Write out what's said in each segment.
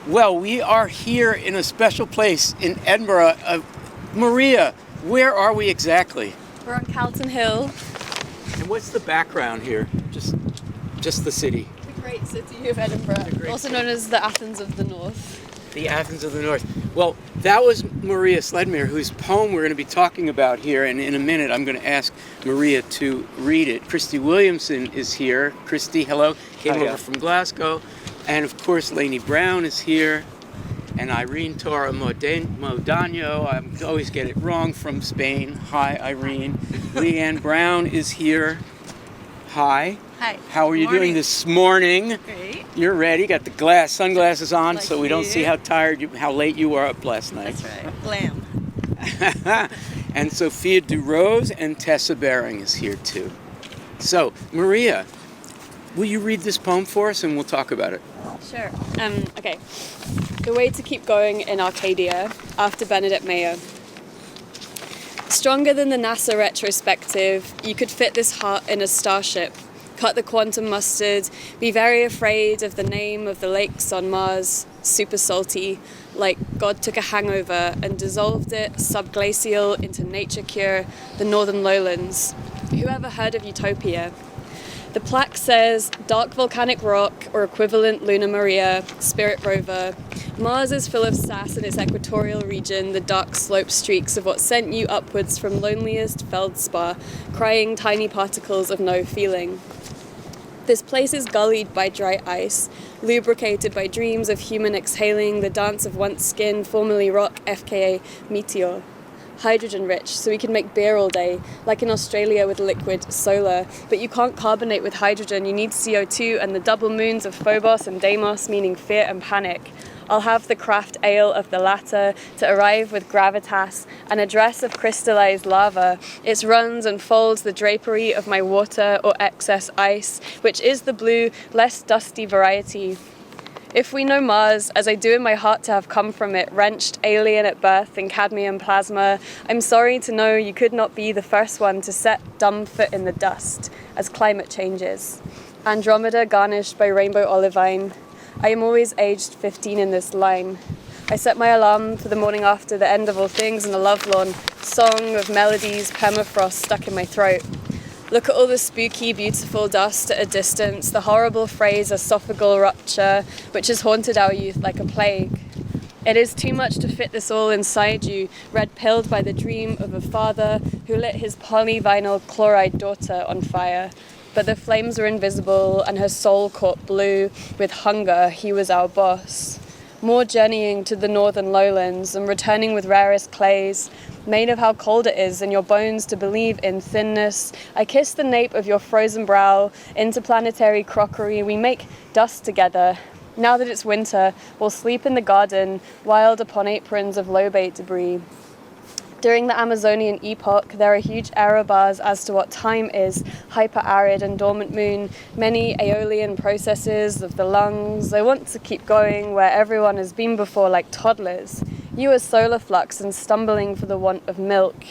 Well, we are here in a special place in Edinburgh. Maria, where are we exactly? We're on Calton Hill. And what's the background here? Just the city. The great city of Edinburgh, also known as the Athens of the North. The Athens of the North. Well, that was Maria Sledmere, whose poem we're going to be talking about here, and in a minute I'm going to ask Maria to read it. Christie Williamson is here. Christie, hello. Came over from Glasgow. And of course, Laynie Browne is here. And Irene Torra Mohedano, I always get it wrong, from Spain. Hi, Irene. Leanne Browne is here. Hi. Hi. How are you doing this morning? Great. You're ready. Got the sunglasses on, Like so we don't see how late you were up last night. That's right. Glam. And Sophia DuRose and Tessa Berring is here too. So, Maria, will you read this poem for us and we'll talk about it? Sure. Okay. The way to keep going in Arcadia, after Bernadette Mayer. Stronger than the NASA retrospective, you could fit this heart in a starship, cut the quantum mustard, be very afraid of the name of the lakes on Mars, super salty, like God took a hangover and dissolved it subglacial into nature cure, the northern lowlands. Who ever heard of utopia? The plaque says, dark volcanic rock, or equivalent Luna Maria, spirit rover. Mars is full of sass in its equatorial region, the dark slope streaks of what sent you upwards from loneliest feldspar, crying tiny particles of no feeling. This place is gullied by dry ice, lubricated by dreams of human exhaling the dance of once skin, formerly rock, FKA meteor. Hydrogen rich, so we can make beer all day, like in Australia with liquid solar. But you can't carbonate with hydrogen, you need CO2 and the double moons of Phobos and Deimos, meaning fear and panic. I'll have the craft ale of the latter to arrive with gravitas and a dress of crystallized lava. It runs and folds the drapery of my water or excess ice, which is the blue, less dusty variety. If we know Mars, as I do in my heart to have come from it, wrenched alien at birth in cadmium plasma, I'm sorry to know you could not be the first one to set dumb foot in the dust as climate changes. Andromeda garnished by rainbow olivine. I am always aged 15 in this line. I set my alarm for the morning after the end of all things and a lovelorn song of melodies, permafrost stuck in my throat. Look at all the spooky, beautiful dust at a distance, the horrible phrase esophageal rupture, which has haunted our youth like a plague. It is too much to fit this all inside you, red-pilled by the dream of a father who lit his polyvinyl chloride daughter on fire. But the flames were invisible and her soul caught blue. With hunger, he was our boss. More journeying to the northern lowlands and returning with rarest clays, made of how cold it is and your bones to believe in thinness. I kiss the nape of your frozen brow, interplanetary crockery. We make dust together. Now that it's winter, we'll sleep in the garden, wild upon aprons of lobate debris. During the Amazonian epoch, there are huge error bars as to what time is, hyper-arid and dormant moon, many aeolian processes of the lungs. I want to keep going where everyone has been before like toddlers. You are solar flux and stumbling for the want of milk.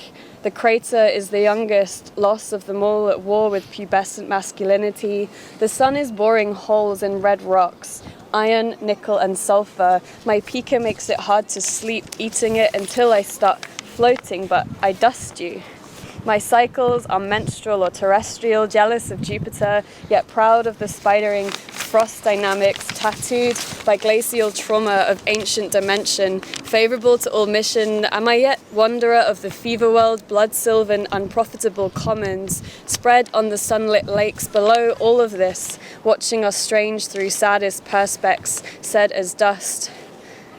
The crater is the youngest loss of them all, at war with pubescent masculinity. The sun is boring holes in red rocks. Iron, nickel and sulfur. My pica makes it hard to sleep, eating it until I start floating, but I dust you. My cycles are menstrual or terrestrial, jealous of Jupiter, yet proud of the spidering frost dynamics, tattooed by glacial trauma of ancient dimension, favourable to all mission. Am I yet wanderer of the fever world, blood-sylvan, unprofitable commons, spread on the sunlit lakes below all of this, watching us strange through saddest perspex, said as dust.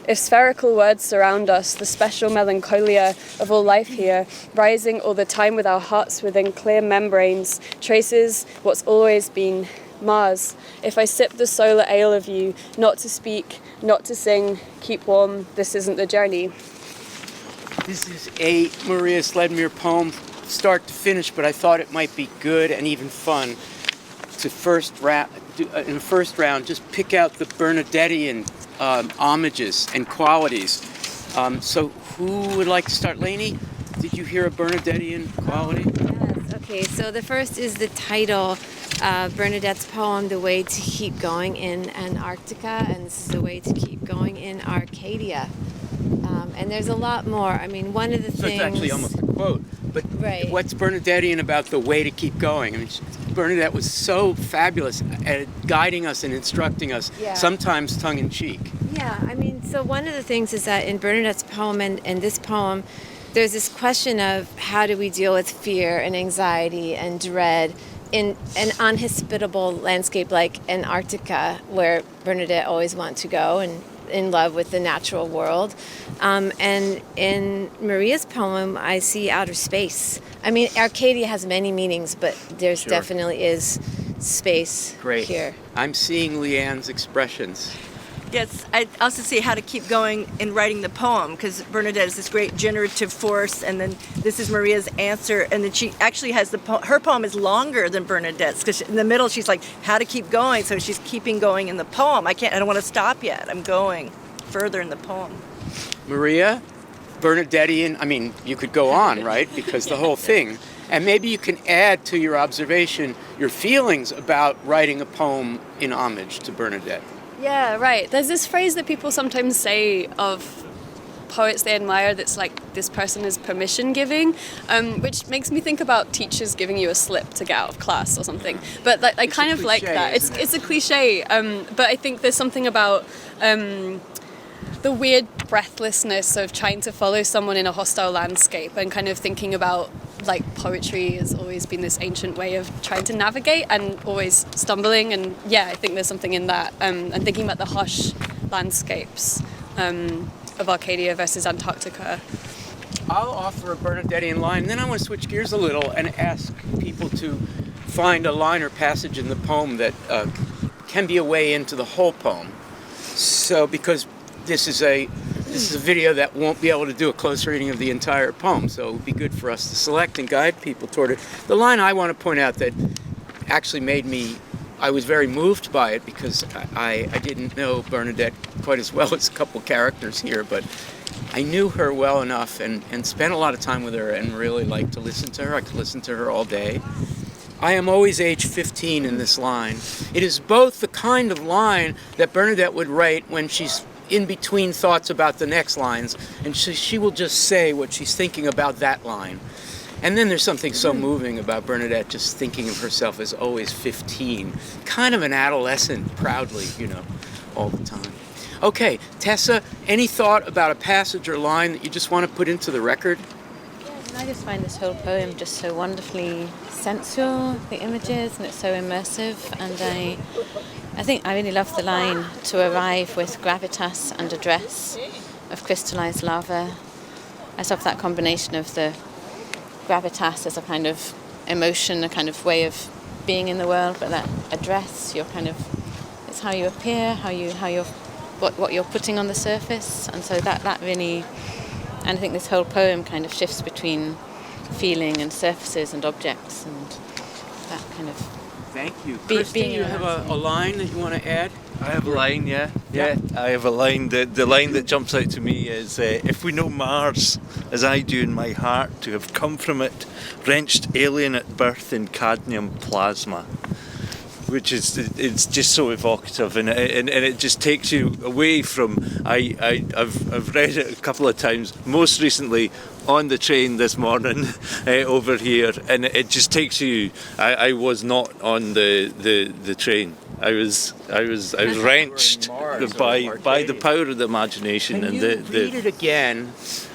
If spherical words surround us, the special melancholia of all life here, rising all the time with our hearts within clear membranes, traces what's always been Mars. If I sip the solar ale of you, not to speak, not to sing, keep warm, this isn't the journey. This is a Maria Sledmere poem, start to finish, but I thought it might be good and even fun to in the first round, just pick out the Bernadettean homages and qualities. So who would like to start? Laynie, did you hear a Bernadettean quality? Yes, Okay, so the first is the title, Bernadette's poem, The Way to Keep Going in Antarctica, and this is The Way to Keep Going in Arcadia. And there's a lot more. I mean, one of the So things... it's actually almost a quote. But Right. what's Bernadettean about the way to keep going? I mean, Bernadette was so fabulous at guiding us and instructing us, Yeah. sometimes tongue-in-cheek. Yeah, I mean, so one of the things is that in Bernadette's poem and this poem, there's this question of how do we deal with fear and anxiety and dread in an unhospitable landscape like Antarctica, where Bernadette always wanted to go and in love with the natural world. And in Maria's poem, I see outer space. I mean, Arcadia has many meanings, but there's Sure. definitely is space Great. here. I'm seeing Leanne's expressions. Yes, I also see how to keep going in writing the poem, because Bernadette is this great generative force, and then this is Maria's answer, and then she actually has her poem is longer than Bernadette's, because in the middle she's like, how to keep going, so she's keeping going in the poem. I don't want to stop yet. I'm going further in the poem. Maria, Bernadettean, I mean, you could go on, right? Because the whole thing. And maybe you can add to your observation your feelings about writing a poem in homage to Bernadette. Yeah, right. There's this phrase that people sometimes say of poets they admire that's like, this person is permission giving, which makes me think about teachers giving you a slip to get out of class or something. But like, I kind of like cliche, that. isn't it? It's a cliche, but I think there's something about the weird breathlessness of trying to follow someone in a hostile landscape and kind of thinking about, like, poetry has always been this ancient way of trying to navigate and always stumbling, and yeah, I think there's something in that, and thinking about the harsh landscapes of Arcadia versus Antarctica. I'll offer a Bernadettean line, then I want to switch gears a little and ask people to find a line or passage in the poem that can be a way into the whole poem. So, because this is a video that won't be able to do a close reading of the entire poem, so it would be good for us to select and guide people toward it. The line I want to point out that actually I was very moved by it, because I didn't know Bernadette quite as well as a couple characters here, but I knew her well enough and spent a lot of time with her and really liked to listen to her. I could listen to her all day. I am always age 15 in this line. It is both the kind of line that Bernadette would write when she's in between thoughts about the next lines, and she will just say what she's thinking about that line. And then there's something so moving about Bernadette just thinking of herself as always 15, kind of an adolescent, proudly, all the time. Okay, Tessa, any thought about a passage or line that you just want to put into the record? And I just find this whole poem just so wonderfully sensual, the images, and it's so immersive. And I think I really love the line, to arrive with gravitas and address of crystallized lava. I just love that combination of the gravitas as a kind of emotion, a kind of way of being in the world, but that address, it's how you appear, what you're putting on the surface. And so that really, and I think this whole poem kind of shifts between feeling and surfaces and objects, and that kind of... Thank you. Christie, you have a line that you want to add? I have a line, yeah. I have a line. The line that jumps out to me is, if we know Mars, as I do in my heart, to have come from it, wrenched alien at birth in cadmium plasma. Which is, it's just so evocative, and it just takes you away from. I've read it a couple of times, most recently on the train this morning over here, and it just takes you. I was not on the train. I was wrenched by the power of the imagination. Can and you read it again?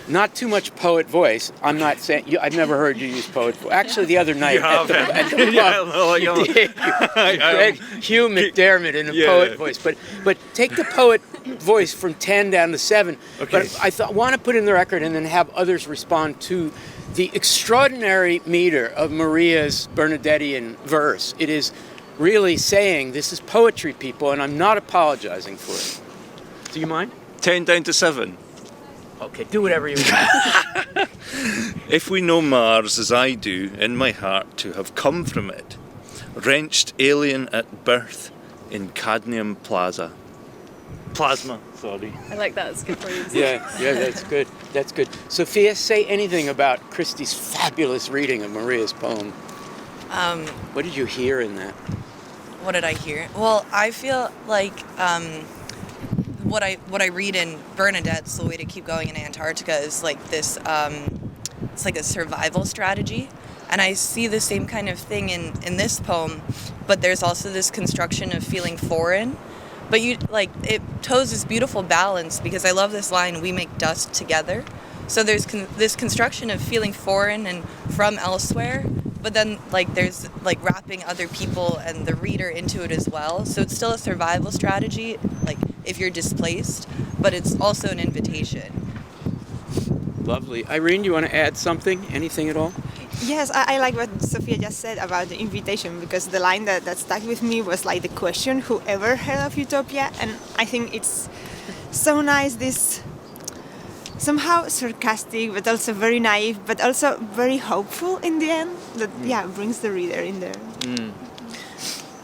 Not too much poet voice. I'm not saying I've never heard you use poet voice. Actually, the other night You have. at the pub, you did. You read Hugh McDermott in a poet voice, but take the poet voice from 10 down to 7. Okay. But I want to put in the record and then have others respond to the extraordinary meter of Maria's Bernadettean verse. It is really saying this is poetry, people, and I'm not apologizing for it. Do you mind? 10 down to 7. Okay, do whatever you want. If we know Mars as I do in my heart, to have come from it, wrenched alien at birth in cadmium plasma. Sorry. I like that. It's good for you. Yeah, that's good. That's good. Sophia, say anything about Christie's fabulous reading of Maria's poem. What did you hear in that? What did I hear? Well, I feel like what I read in Bernadette's The Way to Keep Going in Antarctica is like this. It's like a survival strategy, and I see the same kind of thing in this poem. But there's also this construction of feeling foreign. But it toes this beautiful balance, because I love this line, "We make dust together." So there's this construction of feeling foreign and from elsewhere, but then there's wrapping other people and the reader into it as well. So it's still a survival strategy, if you're displaced, but it's also an invitation. Lovely. Irene, do you want to add something? Anything at all? Yes, I like what Sophia just said about the invitation, because the line that stuck with me was like the question, whoever heard of utopia? And I think it's so nice, this somehow sarcastic, but also very naive, but also very hopeful in the end, that brings the reader in there.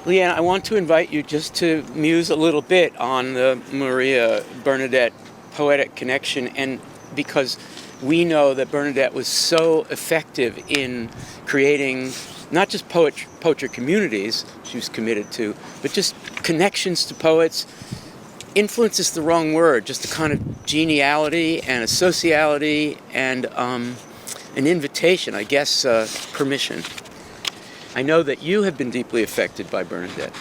Leanne, I want to invite you just to muse a little bit on the Maria-Bernadette poetic connection, and because we know that Bernadette was so effective in creating not just poetry communities she was committed to, but just connections to poets. Influence is the wrong word, just a kind of geniality and a sociality and an invitation, I guess, permission. I know that you have been deeply affected by Bernadette.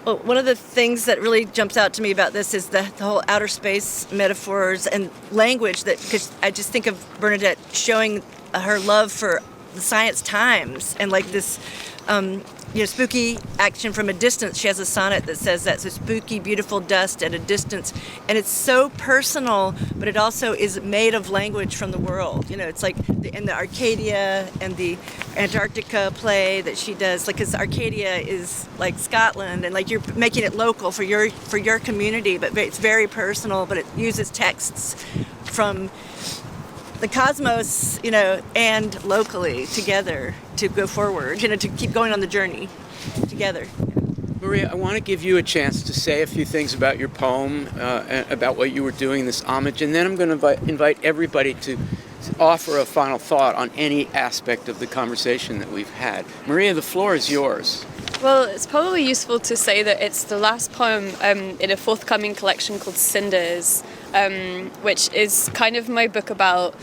Well, one of the things that really jumps out to me about this is the whole outer space metaphors and language, because I just think of Bernadette showing her love for the Science Times and this spooky action from a distance. She has a sonnet that says that, so spooky, beautiful dust at a distance. And it's so personal, but it also is made of language from the world. It's like in the Arcadia and the Antarctica play that she does, because Arcadia is like Scotland, and you're making it local for your community, but it's very personal, but it uses texts from the cosmos, and locally together to go forward, to keep going on the journey together. Maria, I want to give you a chance to say a few things about your poem, about what you were doing, this homage, and then I'm going to invite everybody to offer a final thought on any aspect of the conversation that we've had. Maria, the floor is yours. Well, it's probably useful to say that it's the last poem in a forthcoming collection called Cinders, which is kind of my book about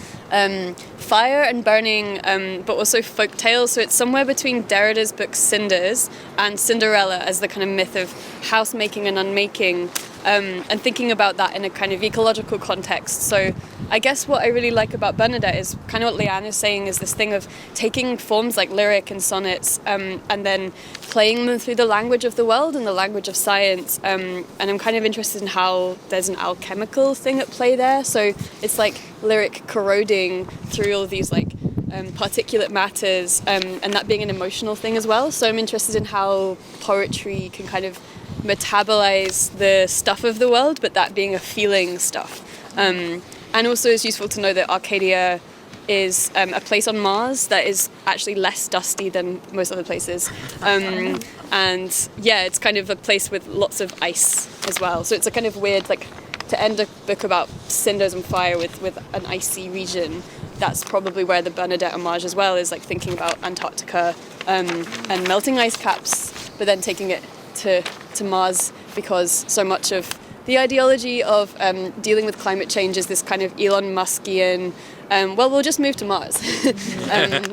fire and burning, but also folk tales. So it's somewhere between Derrida's book Cinders and Cinderella as the kind of myth of house making and unmaking, and thinking about that in a kind of ecological context. So I guess what I really like about Bernadette is kind of what Leanne is saying, is this thing of taking forms like lyric and sonnets and then playing them through the language of the world and the language of science. And I'm kind of interested in how there's an alchemical thing at play there. So it's like lyric corroding through all these particulate matters, and that being an emotional thing as well. So I'm interested in how poetry can kind of metabolize the stuff of the world, but that being a feeling stuff. And also it's useful to know that Arcadia is a place on Mars that is actually less dusty than most other places. And yeah, it's kind of a place with lots of ice as well. So it's a kind of weird, to end a book about cinders and fire with an icy region. That's probably where the Bernadette homage as well is, thinking about Antarctica and melting ice caps, but then taking it to Mars, because so much of the ideology of dealing with climate change is this kind of Elon Muskian, we'll just move to Mars,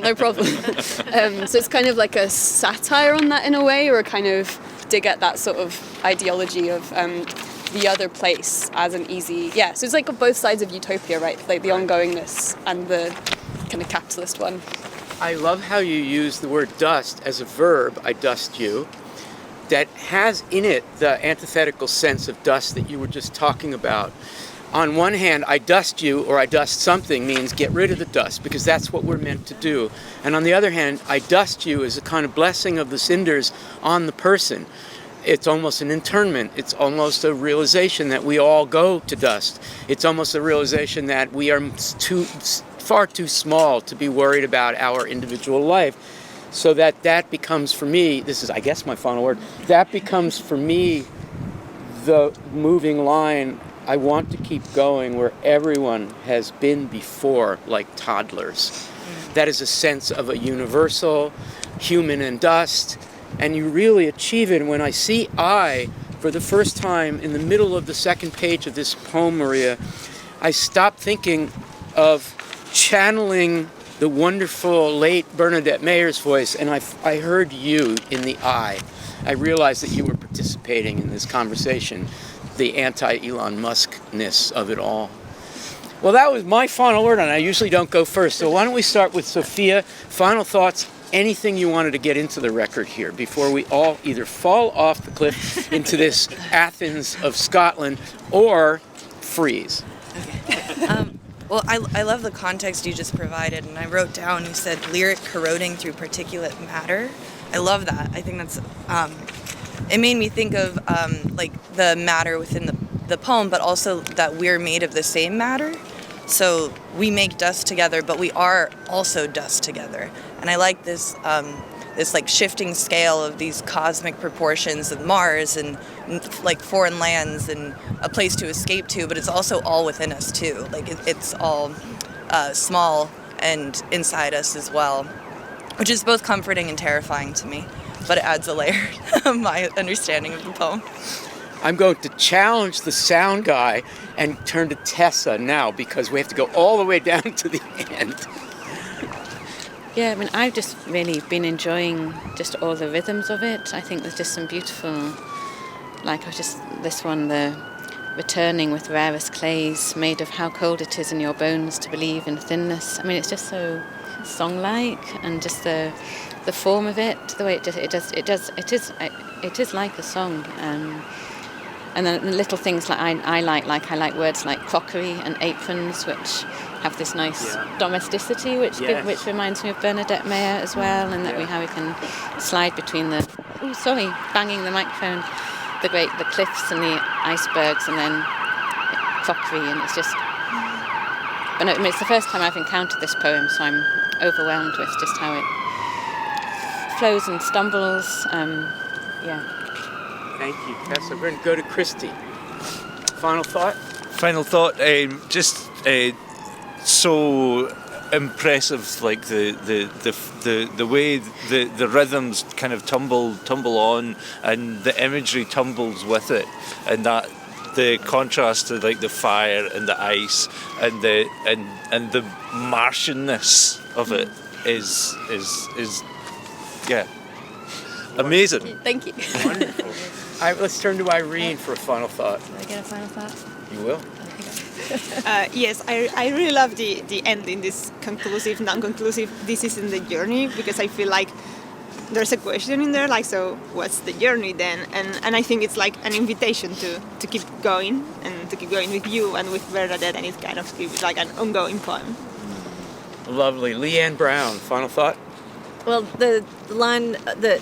no problem. So it's kind of like a satire on that in a way, or a kind of dig at that sort of ideology of the other place as an easy, so it's like both sides of utopia, right? Like the ongoingness and the kind of capitalist one. I love how you use the word dust as a verb, I dust you, that has in it the antithetical sense of dust that you were just talking about. On one hand, I dust you or I dust something means get rid of the dust, because that's what we're meant to do. And on the other hand, I dust you is a kind of blessing of the cinders on the person. It's almost an internment. It's almost a realization that we all go to dust. It's almost a realization that we are far too small to be worried about our individual life. So that becomes for me, this is, I guess, my final word, that becomes for me the moving line. I want to keep going where everyone has been before, like toddlers. That is a sense of a universal human and dust, and you really achieve it. And when I see for the first time in the middle of the second page of this poem, Maria, I stopped thinking of channeling the wonderful late Bernadette Mayer's voice, and I heard you in the I. I realized that you were participating in this conversation, the anti-Elon Musk-ness of it all. Well, that was my final word, and I usually don't go first, so why don't we start with Sophia. Final thoughts, anything you wanted to get into the record here before we all either fall off the cliff into this Athens of Scotland or freeze. Well, I love the context you just provided, and I wrote down, you said lyric corroding through particulate matter. I love that. I think that's, it made me think of like the matter within the poem, but also that we're made of the same matter. So we make dust together, but we are also dust together. And I like this this like shifting scale of these cosmic proportions of Mars and like foreign lands and a place to escape to, but it's also all within us too. Like it's all small and inside us as well, which is both comforting and terrifying to me, but it adds a layer of my understanding of the poem. I'm going to challenge the sound guy and turn to Tessa now because we have to go all the way down to the end. Yeah, I mean, I've just really been enjoying just all the rhythms of it. I think there's just some beautiful, like this one, the returning with rarest clays, made of how cold it is in your bones to believe in thinness. I mean, it's just so song-like, and just the form of it, the way it is like a song. And then the little things like I like words like crockery and aprons, which have this nice domesticity, which reminds me of Bernadette Mayer as well, and that how we can slide between banging the microphone, the cliffs and the icebergs, and then crockery, and it's just. But no, I mean, it's the first time I've encountered this poem, so I'm overwhelmed with just how it flows and stumbles. Thank you, Tessa. We're going to go to Christie. Final thought? Final thought, just so impressive, like the way the rhythms kind of tumble on, and the imagery tumbles with it, and that the contrast to like the fire and the ice and the Martianness of it is amazing. Thank you. Wonderful. Let's turn to Irene for a final thought. Can I get a final thought? You will. Yes, I really love the ending, this conclusive, non-conclusive, this isn't the journey, because I feel like there's a question in there, like, so what's the journey then? And I think it's like an invitation to keep going, and to keep going with you and with Bernadette, and it kind of feels like an ongoing poem. Lovely. Leanne Browne, final thought? Well, the line that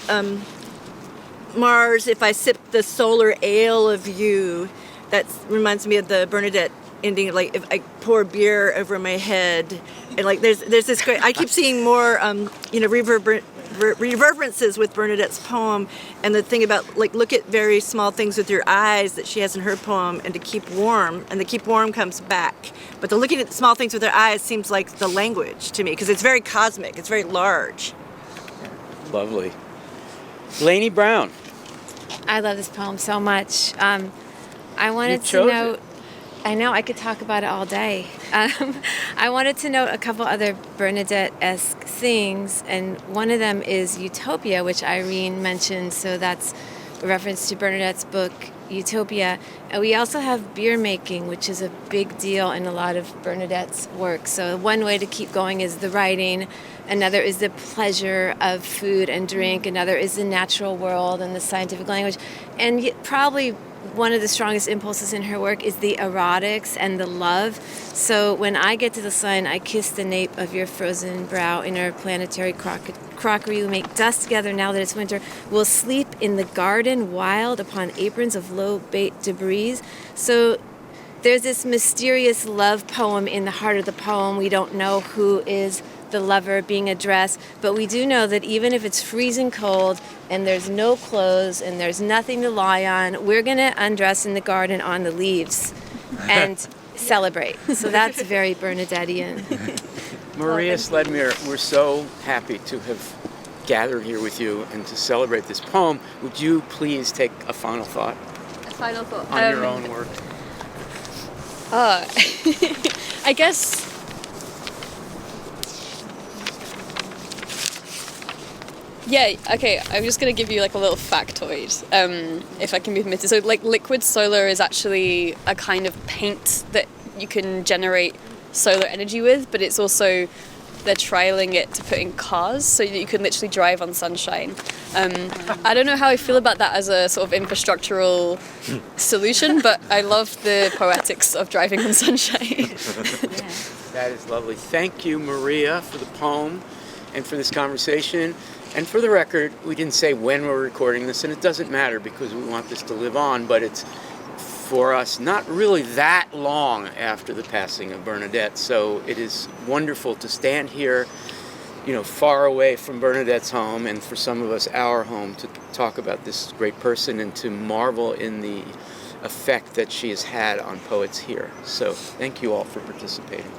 Mars, if I sip the solar ale of you, that reminds me of the Bernadette ending, like if I pour beer over my head, and like there's this great. I keep seeing more reverberances with Bernadette's poem, and the thing about like look at very small things with your eyes that she has in her poem, and to keep warm, and the keep warm comes back. But the looking at small things with her eyes seems like the language to me, because it's very cosmic, it's very large. Lovely. Laynie Browne. I love this poem so much. I wanted to chose note. I know I could talk about it all day. I wanted to note a couple other Bernadette-esque things, and one of them is Utopia, which Irene mentioned. So that's a reference to Bernadette's book Utopia. And we also have beer making, which is a big deal in a lot of Bernadette's work. So one way to keep going is the writing. Another is the pleasure of food and drink. Another is the natural world and the scientific language. And probably one of the strongest impulses in her work is the erotics and the love. So when I get to the sun, I kiss the nape of your frozen brow. In our planetary crockery, we make dust together now that it's winter. We'll sleep in the garden wild upon aprons of low-bait debris. So there's this mysterious love poem in the heart of the poem. We don't know who is the lover being addressed, but we do know that even if it's freezing cold and there's no clothes and there's nothing to lie on, we're going to undress in the garden on the leaves and celebrate. So that's very Bernadettean. Maria Sledmere, we're so happy to have gather here with you and to celebrate this poem. Would you please take a final thought A final thought. on your own work? I guess yeah, okay, I'm just going to give you like a little factoid, if I can be permitted. So like liquid solar is actually a kind of paint that you can generate solar energy with, but it's also, they're trialing it to put in cars so that you can literally drive on sunshine. I don't know how I feel about that as a sort of infrastructural solution, but I love the poetics of driving on sunshine. That is lovely. Thank you, Maria, for the poem and for this conversation. And for the record, we didn't say when we're recording this, and it doesn't matter because we want this to live on, but it's for us not really that long after the passing of Bernadette. So it is wonderful to stand here, far away from Bernadette's home, and for some of us, our home, to talk about this great person and to marvel in the effect that she has had on poets here. So thank you all for participating.